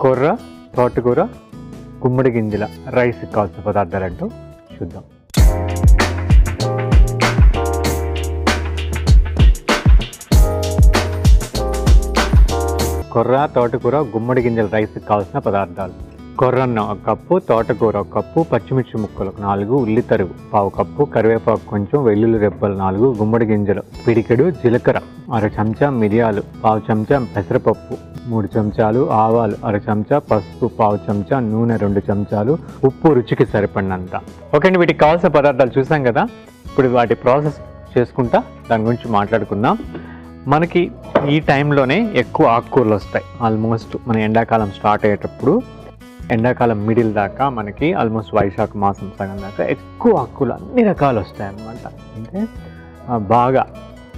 కొర్ర తోటకూర గుమ్మడి గింజల రైస్ కావాల్సిన పదార్థాలంటూ చూద్దాం. కొర్ర తోటకూర గుమ్మడి గింజల రైస్ కావాల్సిన పదార్థాలు: కొర్రన్న 1 కప్పు, తోటకూర 1 కప్పు, పచ్చిమిర్చి ముక్కలు 4, ఉల్లి తరుగు 1/2 కప్పు, కరివేపాకు కొంచెం, వెల్లుల్లి రెబ్బలు 4, గుమ్మడి గింజలు పిడికెడు, జీలకర్ర 1/2 చెంచా, మిరియాలు 1/2 చెంచా, పెసరపప్పు 3 చెంచాలు, ఆవాలు 1/2 చెంచా, పసుపు 1/2 చెంచా, నూనె 2 చెంచాలు, ఉప్పు రుచికి సరిపడినంత. ఓకే అండి, వీటికి కావాల్సిన పదార్థాలు చూసాం కదా. ఇప్పుడు వాటి ప్రాసెస్ చేసుకుంటా దాని గురించి మాట్లాడుకుందాం. మనకి ఈ టైంలోనే ఎక్కువ ఆకుకూరలు వస్తాయి. ఆల్మోస్ట్ మన ఎండాకాలం స్టార్ట్ అయ్యేటప్పుడు ఎండాకాలం మిడిల్ దాకా మనకి ఆల్మోస్ట్ వైశాఖ మాసం సగం దాకా ఎక్కువ ఆకుకూరలు అన్ని రకాలు వస్తాయి అన్నమాట. అంటే బాగా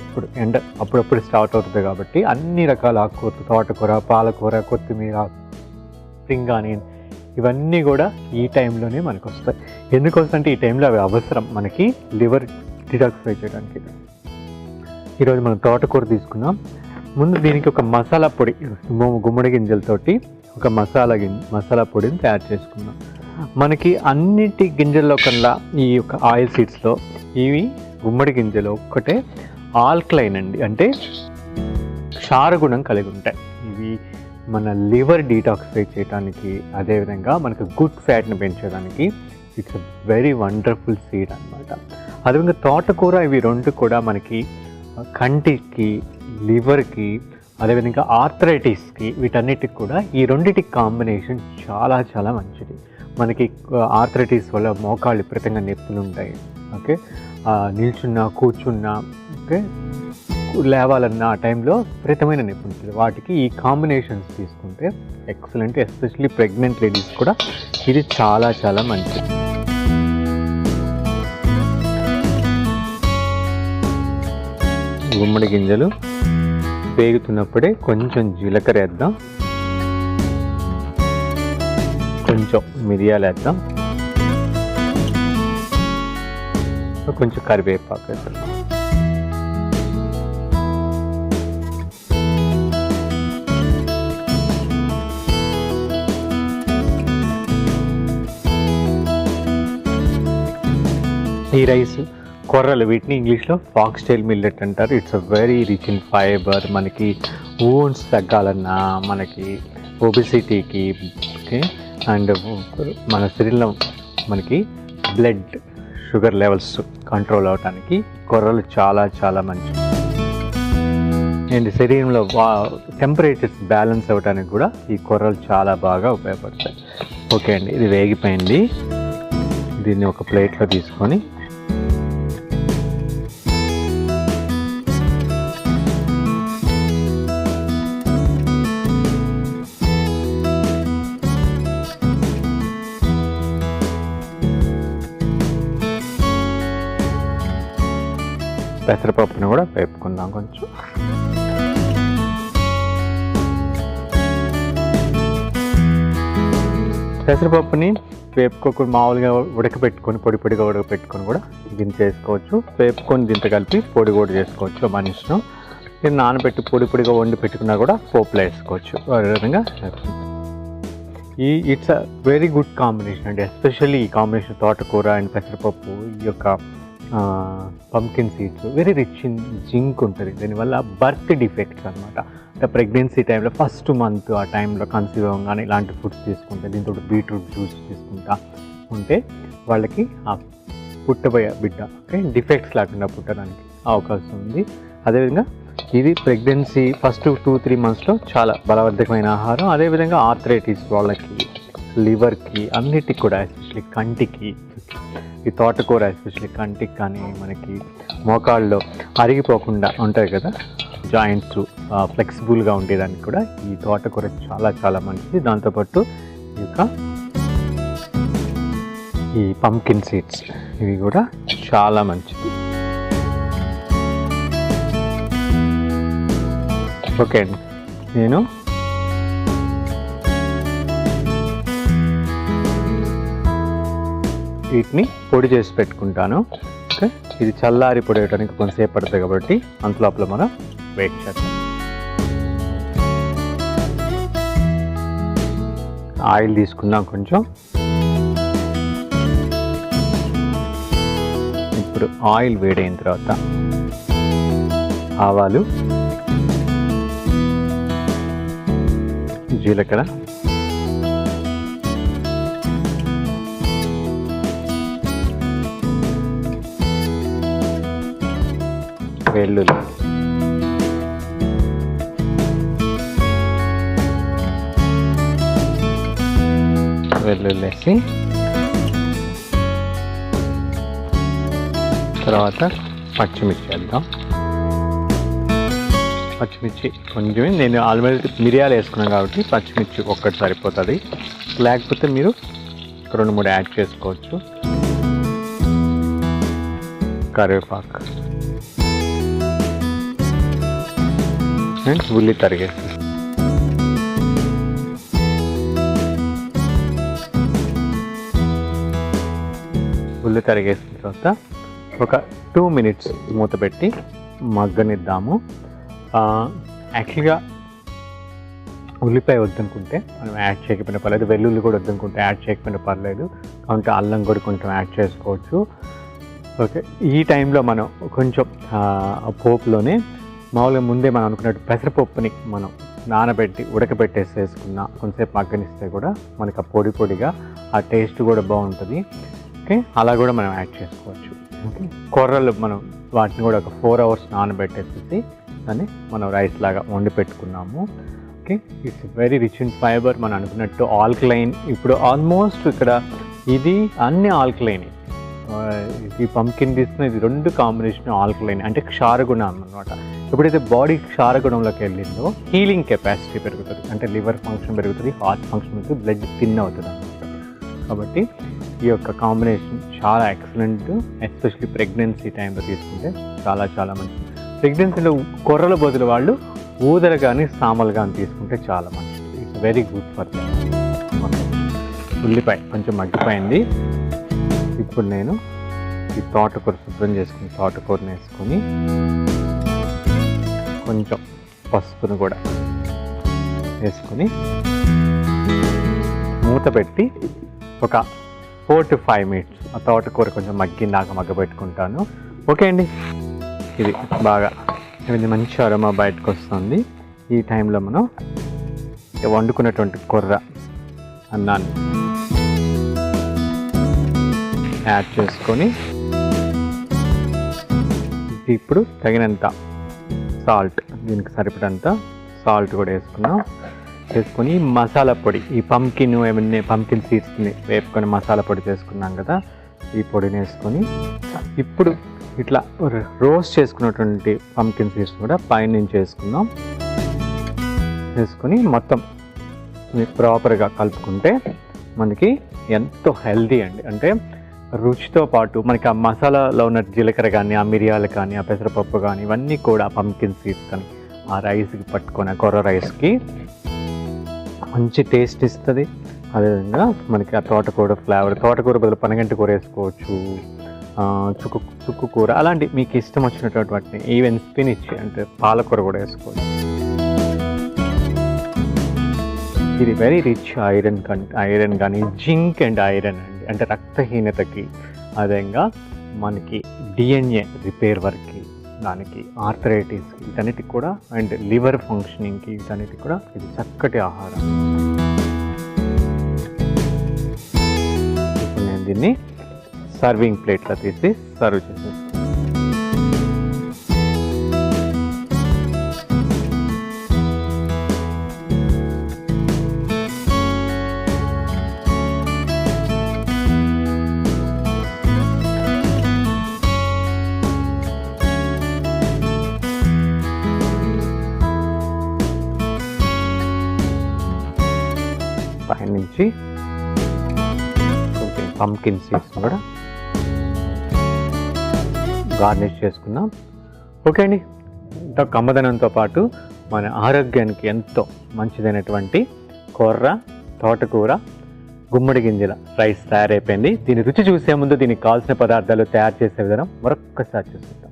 ఇప్పుడు ఎండ అప్పుడప్పుడు స్టార్ట్ అవుతుంది కాబట్టి అన్ని రకాల ఆకుకూరలు, తోటకూర, పాలకూర, కొత్తిమీర, స్ప్రింగ్ ఆనియన్ ఇవన్నీ కూడా ఈ టైంలోనే మనకు వస్తాయి. ఎందుకు వస్తాయంటే ఈ టైంలో అవి అవసరం మనకి లివర్ డిటాక్సిఫై చేయడానికి. ఈరోజు మనం తోటకూర తీసుకున్నాం. ముందు దీనికి ఒక మసాలా పొడి, గుమ్మడి గింజలతోటి ఒక మసాలా పొడిని తయారు చేసుకున్నాం. మనకి అన్నిటి గింజల్లో కన్నా ఈ యొక్క ఆయిల్ సీడ్స్లో ఇవి గుమ్మడి గింజలు ఒక్కటే ఆల్కలైన్ అండి, అంటే క్షారగుణం కలిగి ఉంటాయి. ఇవి మన లివర్ డీటాక్సిఫై చేయడానికి, అదేవిధంగా మనకు గుడ్ ఫ్యాట్ని పెంచడానికి ఇట్స్ వెరీ వండర్ఫుల్ సీడ్ అనమాట. అదేవిధంగా తోటకూర, ఇవి రెండు కూడా మనకి కంటికి, లివర్కి, అదేవిధంగా ఆర్థరైటిస్కి, వీటన్నిటికి కూడా ఈ రెండింటికి కాంబినేషన్ చాలా చాలా మంచిది. మనకి ఆర్థరైటిస్ వల్ల మోకాళ్ళు విపరీతంగా నొప్పులు ఉంటాయి. ఓకే, నిల్చున్నా కూర్చున్నా, ఓకే, లేవాలన్న ఆ టైంలో విపరీతమైన నొప్పి ఉంటుంది. వాటికి ఈ కాంబినేషన్స్ తీసుకుంటే ఎక్సలెంట్. ఎస్పెషల్లీ ప్రెగ్నెంట్ లేడీస్ కూడా ఇది చాలా చాలా మంచిది. గుమ్మడి గింజలు వేగుతున్నప్పుడే కొంచెం జీలకర్ర వేద్దాం, కొంచెం మిరియాలు వేద్దాం, కొంచెం కరివేపాకు వేద్దాం. ఈ రైస్ కొర్రలు, వీటిని ఇంగ్లీష్లో ఫాక్స్టైల్ మిల్లెట్ అంటారు. It's a very rich in fibre. మనకి వూన్స్ తగ్గాలన్నా, మనకి ఒబిసిటీకి, ఓకే, అండ్ మన శరీరంలో మనకి బ్లడ్ షుగర్ లెవెల్స్ కంట్రోల్ అవడానికి కొర్రలు చాలా చాలా మంచిది. అండ్ శరీరంలో టెంపరేచర్స్ బ్యాలెన్స్ అవ్వడానికి కూడా ఈ కొర్రలు చాలా బాగా ఉపయోగపడతాయి. ఓకే అండి, ఇది వేగిపోయింది. దీన్ని ఒక ప్లేట్లో తీసుకొని పెసరపప్పుని కూడా వేపుకుందాం. కొంచెం పెసరపప్పుని వేపుకోకుండా మామూలుగా ఉడకపెట్టుకొని, పొడి పొడిగా ఉడకపెట్టుకొని కూడా దీన్ని చేసుకోవచ్చు. వేపుకొని దీంతో కలిపి పొడి కూడా చేసుకోవచ్చు, మన ఇష్టం. దీన్ని నానబెట్టి పొడి పొడిగా వండి పెట్టుకున్నా కూడా పోపులో వేసుకోవచ్చు. అదేవిధంగా it's a very good combination అండి. ఎస్పెషల్లీ ఈ కాంబినేషన్ తోటకూర అండ్ పెసరపప్పు, ఈ యొక్క pumpkin seeds very rich in zinc ఉంటుంది. దీనివల్ల బర్త్ డిఫెక్ట్స్ అనమాట, అంటే ప్రెగ్నెన్సీ టైంలో ఫస్ట్ మంత్ ఆ టైంలో కన్సీవ్ అవ్వగానే ఇలాంటి ఫుడ్స్ తీసుకుంటే, దీంతో బీట్రూట్ జ్యూస్ తీసుకుంటా ఉంటే వాళ్ళకి ఆ పుట్టబోయే బిడ్డ, ఓకే, డిఫెక్ట్స్ లేకుండా పుట్టడానికి అవకాశం ఉంది. అదేవిధంగా ఇది ప్రెగ్నెన్సీ ఫస్ట్ 2-3 మంత్స్లో చాలా బలవర్ధకమైన ఆహారం. అదేవిధంగా ఆర్థరైటిస్ వాళ్ళకి, లివర్కి, అన్నిటికి కూడా, ఎస్పెషల్లీ కంటికి, ఈ తోటకూర ఎస్పెషల్లీ కంటికి కానీ, మనకి మోకాళ్ళలో అరిగిపోకుండా ఉంటాయి కదా జాయింట్స్, ఫ్లెక్సిబుల్గా ఉండేదానికి కూడా ఈ తోటకూర చాలా చాలా మంచిది. దాంతోపాటు ఈ పంకిన్ సీడ్స్ ఇవి కూడా చాలా మంచిది. ఓకే అండి, నేను వీటిని పొడి చేసి పెట్టుకుంటాను. ఓకే, ఇది చల్లారి పొడి వేయడానికి కొంతసేపు పడుతుంది కాబట్టి అంతలోపల మనం వెయిట్ చేద్దాం. ఆయిల్ తీసుకుందాం కొంచెం. ఇప్పుడు ఆయిల్ వేడైన తర్వాత ఆవాలు, జీలకర్ర, వెల్లుల్లి, వేసి తర్వాత పచ్చిమిర్చి వేద్దాం. పచ్చిమిర్చి కొంచెం, నేను ఆల్రెడీ మిరియాలు వేసుకున్నాను కాబట్టి పచ్చిమిర్చి ఒక్కటి సరిపోతుంది, లేకపోతే మీరు 2-3 యాడ్ చేసుకోవచ్చు. కరివేపాకు అండ్ ఉల్లి తరిగేసి తరిగేసిన తర్వాత ఒక 2 minutes మూత పెట్టి మగ్గనిద్దాము. యాక్చువల్గా ఉల్లిపాయ వద్దనుకుంటే మనం యాడ్ చేయకపోయినా పర్లేదు, వెల్లుల్లి కూడా వద్దనుకుంటే యాడ్ చేయకపోయినా పర్లేదు, కాబట్టి అల్లం కూడా కొంచెం యాడ్ చేసుకోవచ్చు. ఓకే, ఈ టైంలో మనం కొంచెం పోపులోనే మామూలుగా ముందే మనం అనుకున్నట్టు పెసరపప్పుని మనం నానబెట్టి ఉడకబెట్టేసేసుకున్న కొంచెంసేపు మగ్గనిస్తే కూడా మనకి ఆ పొడిగా ఆ టేస్ట్ కూడా బాగుంటుంది. ఓకే, అలా కూడా మనం యాడ్ చేసుకోవచ్చు. ఓకే, కొర్రలు మనం వాటిని కూడా ఒక 4 hours నానబెట్టేసేసి దాన్ని మనం రైస్ లాగా వండి పెట్టుకున్నాము. Okay, it's very rich in fibre. మనం అనుకున్నట్టు ఆల్కలైన్. ఇప్పుడు ఆల్మోస్ట్ ఇక్కడ ఇది అన్ని ఆల్కలైన్. ఇది పంకిన్ తీసుకున్న ఇది 2 కాంబినేషన్ ఆల్కలైన్, అంటే క్షారగుణం అన్నమాట. ఎప్పుడైతే బాడీ క్షారగుణంలోకి వెళ్ళిందో హీలింగ్ కెపాసిటీ పెరుగుతుంది, అంటే లివర్ ఫంక్షన్ పెరుగుతుంది, హార్ట్ ఫంక్షన్ పెరుగుతుంది, బ్లడ్ థిన్ అవుతుంది అన్నమాట. కాబట్టి ఈ యొక్క కాంబినేషన్ చాలా ఎక్సలెంట్, ఎస్పెషల్లీ ప్రెగ్నెన్సీ టైంలో తీసుకుంటే చాలా మంచిది. ప్రెగ్నెన్సీలో కొర్రల బదులు వాళ్ళు ఊదలు కానీ సామలు కానీ తీసుకుంటే చాలా మంచిది. It's very good for them. ఉల్లిపాయ కొంచెం మగ్గిపోయింది. ఇప్పుడు నేను ఈ తోటకూర శుభ్రం చేసుకుని తోటకూరని వేసుకొని కొంచెం పసుపును కూడా వేసుకొని మూత పెట్టి ఒక 4 to 5 minutes ఆ తోటకూర కొంచెం మగ్గబెట్టుకుంటాను. ఓకే అండి, ఇది బాగా మంచి అరోమా బయటకు వస్తుంది. ఈ టైంలో మనం వండుకున్నటువంటి కొర్ర అన్నాన్ని యాడ్ చేసుకొని ఇప్పుడు తగినంత సాల్ట్, దీనికి సరిపడంత సాల్ట్ కూడా వేసుకొని మసాలా పొడి, ఈ పంకిన్ సీడ్స్ని వేపుకొని మసాలా పొడి చేసుకున్నాం కదా, ఈ పొడిని వేసుకొని ఇప్పుడు ఇట్లా రోస్ట్ చేసుకున్నటువంటి పంకిన్ సీడ్స్ కూడా పైనుంచి వేసుకొని మొత్తం ప్రాపర్గా కలుపుకుంటే మనకి ఎంతో హెల్దీ అండి. అంటే రుచితో పాటు మనకి ఆ మసాలాలో ఉన్న జీలకర్ర కానీ, ఆ మిరియాలు కానీ, ఆ పెసరపప్పు కానీ, ఇవన్నీ కూడా పంకిన్ సీడ్స్ కానీ ఆ రైస్కి పట్టుకొని ఆ కొర్ర రైస్కి మంచి టేస్ట్ ఇస్తుంది. అదేవిధంగా మనకి ఆ తోటకూర ఫ్లేవర్, తోటకూర బదులు పనగంటి కూర వేసుకోవచ్చు, చుక్కు కూర, అలాంటి మీకు ఇష్టం వచ్చినటువంటి వాటిని, ఈవెన్ స్పినిచ్ అంటే పాలకూర కూడా వేసుకోవచ్చు. ఇది వెరీ రిచ్ ఐరన్ కానీ జింక్ అండ్ ఐరన్ అండి, అంటే రక్తహీనతకి, అదేవిధంగా మనకి డిఎన్ఏ రిపేర్ వర్క్కి, దానికి ఆర్థరైటిస్కి, వీటన్నిటికి కూడా, అండ్ లివర్ ఫంక్షనింగ్కి, వీటన్నిటికి కూడా ఇది చక్కటి ఆహారం. ఇప్పుడు నేను దీన్ని సర్వింగ్ ప్లేట్లో తీసి సర్వ్ చేసేస్తాను. పైనుంచి కొంచెం పంకిన్ సీడ్స్ కూడా గార్నిష్ చేసుకున్నాం. ఓకే అండి, ఇంకా కమ్మదనంతో పాటు మన ఆరోగ్యానికి ఎంతో మంచిదైనటువంటి తోటకూర గుమ్మడి గింజల రైస్ తయారైపోయింది. దీని రుచి చూసే ముందు దీనికి కావాల్సిన పదార్థాలు, తయారు చేసే విధానం మరొక్కసారి చూసుకుంటాం.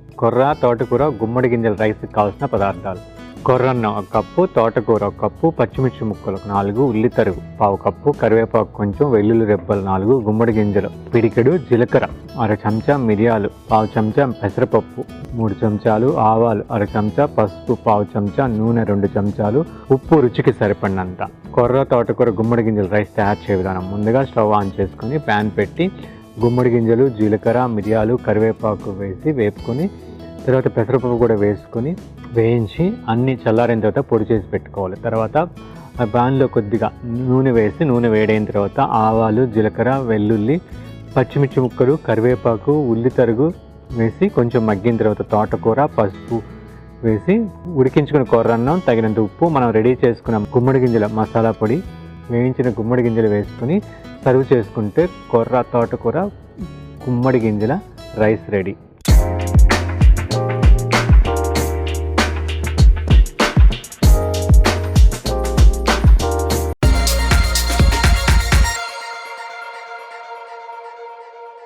తోటకూర గుమ్మడి గింజల రైస్కి కావాల్సిన పదార్థాలు: కొర్రన్నం 1 కప్పు, తోటకూర 1 కప్పు, పచ్చిమిర్చి ముక్కలు 4, ఉల్లి తరుగు పావు కప్పు, కరివేపాకు కొంచెం, వెల్లుల్లి రెబ్బలు 4, గుమ్మడి గింజలు, పిడికెడు జీలకర్ర, 1/2 చెంచా మిరియాలు, పావు చెంచా పెసరపప్పు, 3 చెంచాలు ఆవాలు, 1/2 చెంచా పసుపు, పావు చెంచా నూనె, 2 చెంచాలు ఉప్పు రుచికి సరిపడినంత. కొర్ర తోటకూర గుమ్మడి గింజలు రైస్ తయారు చేయ విధానం: ముందుగా స్టవ్ ఆన్ చేసుకొని ప్యాన్ పెట్టి గుమ్మడి గింజలు, జీలకర్ర, మిరియాలు, కరివేపాకు వేసి వేపుకొని తర్వాత పెసరపప్పు కూడా వేసుకొని వేయించి అన్నీ చల్లారిన తర్వాత పొడి చేసి పెట్టుకోవాలి. తర్వాత ఆ ప్యాన్లో కొద్దిగా నూనె వేసి నూనె వేడైన తర్వాత ఆవాలు, జీలకర్ర, వెల్లుల్లి, పచ్చిమిర్చి ముక్కలు, కరివేపాకు, ఉల్లి తరుగు వేసి కొంచెం మగ్గిన తర్వాత తోటకూర, పసుపు వేసి ఉడికించుకున్న కొర్రన్నం, తగినంత ఉప్పు, మనం రెడీ చేసుకున్న గుమ్మడి గింజల మసాలా పొడి, వేయించిన గుమ్మడి గింజలు వేసుకొని సర్వ్ చేసుకుంటే కొర్ర తోటకూర గుమ్మడి గింజల రైస్ రెడీ.